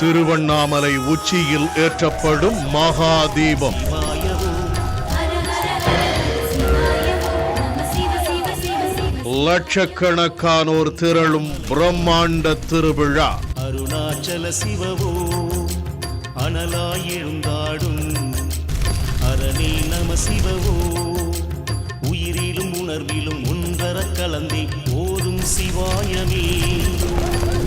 திருவண்ணாமலை உச்சியில் ஏற்றப்படும் மகாதீபம். லட்சக்கணக்கானோர் திரளும் பிரம்மாண்ட திருவிழா. அருணாச்சல சிவவோ அனலாய் எழுந்தாடும் அரணே நம சிவவோ உயிரிலும் உணர்விலும் ஒன்றர கலந்தே ஓதும் சிவாயமே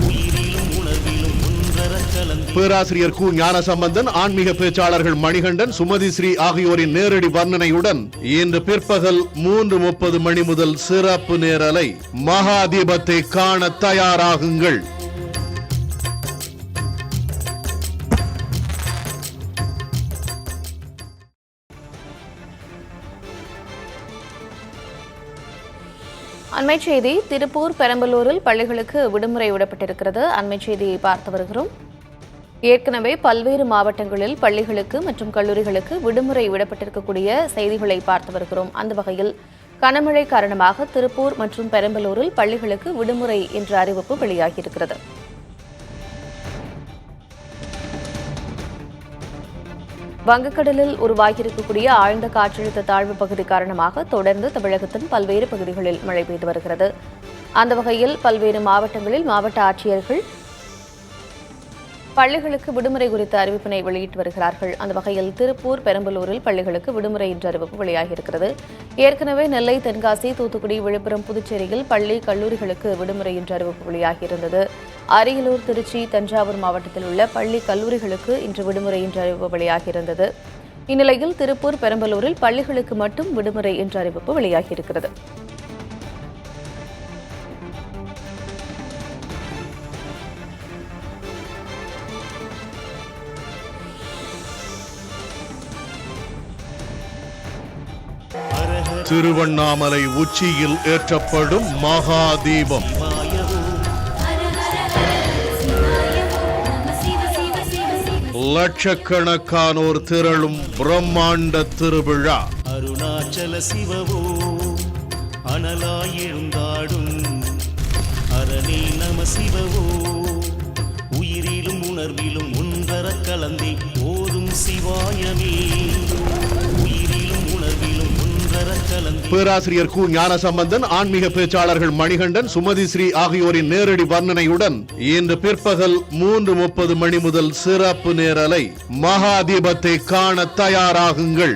உயிரிலும் உணர்விலும் ஒன்றர கலந்தே. பேராசிரியர் கு ஞானசம்பந்தன், ஆன்மீக பேச்சாளர்கள் மணிகண்டன், சுமதி ஸ்ரீ ஆகியோரின் நேரடி வர்ணனையுடன் இன்று பிற்பகல் 3:30 மணி முதல் சிறப்பு நேரலை. மகாதீபத்தை காண தயாராகுங்கள். அண்மை செய்தி. திருப்பூர், பெரம்பலூரில் பள்ளிகளுக்கு விடுமுறை விடப்பட்டிருக்கிறது. அண்மை செய்தியை பார்த்து வருகிறோம். ஏற்கனவே பல்வேறு மாவட்டங்களில் பள்ளிகளுக்கு மற்றும் கல்லூரிகளுக்கு விடுமுறை விடப்பட்டிருக்கக்கூடிய செய்திகளை பார்த்து வருகிறோம். அந்த வகையில் கனமழை காரணமாக திருப்பூர் மற்றும் பெரம்பலூரில் பள்ளிகளுக்கு விடுமுறை என்ற அறிவிப்பு வெளியாகியிருக்கிறது. வங்கக்கடலில் உருவாகியிருக்கக்கூடிய ஆழ்ந்த காற்றழுத்த தாழ்வு பகுதி காரணமாக தொடர்ந்து தமிழகத்தின் பல்வேறு பகுதிகளில் மழை பெய்து வருகிறது. அந்த வகையில் பல்வேறு மாவட்டங்களில் மாவட்ட ஆட்சியர்கள் பள்ளிகளுக்கு விடுமுறை குறித்த அறிவிப்பினை வெளியிட்டு வருகிறார்கள். அந்த வகையில் திருப்பூர், பெரம்பலூரில் பள்ளிகளுக்கு விடுமுறை என்ற அறிவிப்பு வெளியாகியிருக்கிறது. ஏற்கனவே நெல்லை, தென்காசி, தூத்துக்குடி, விழுப்புரம், புதுச்சேரியில் பள்ளி, கல்லூரிகளுக்கு விடுமுறை என்ற அறிவிப்பு வெளியாகியிருந்தது. அரியலூர், திருச்சி, தஞ்சாவூர் மாவட்டத்தில் உள்ள பள்ளி, கல்லூரிகளுக்கு இன்று விடுமுறை என்ற அறிவிப்பு வெளியாகியிருந்தது. இந்நிலையில் திருப்பூர், பெரம்பலூரில் பள்ளிகளுக்கு மட்டும் விடுமுறை என்ற அறிவிப்பு வெளியாகியிருக்கிறது. திருவண்ணாமலை உச்சியில் ஏற்றப்படும் மகாதீபம். லட்சக்கணக்கானோர் திரளும் பிரம்மாண்ட திருவிழா. அருணாச்சல சிவவோ அனலாய் எழுந்தாடும் அரணே நம சிவவோ உயிரிலும் உணர்விலும் ஒன்றர கலந்தே ஓதும் சிவாயமே உயிரிலும் உணர்விலும் ஒன்றர கலந்தே. பேராசிரியர் கு ஞானசம்பந்தன், ஆன்மீக பேச்சாளர்கள் மணிகண்டன், சுமதி ஸ்ரீ ஆகியோரின் நேரடி வர்ணனையுடன் இன்று பிற்பகல் 3:30 மணி முதல் சிறப்பு நேரலை. மகாதீபத்தை காண தயாராகுங்கள்.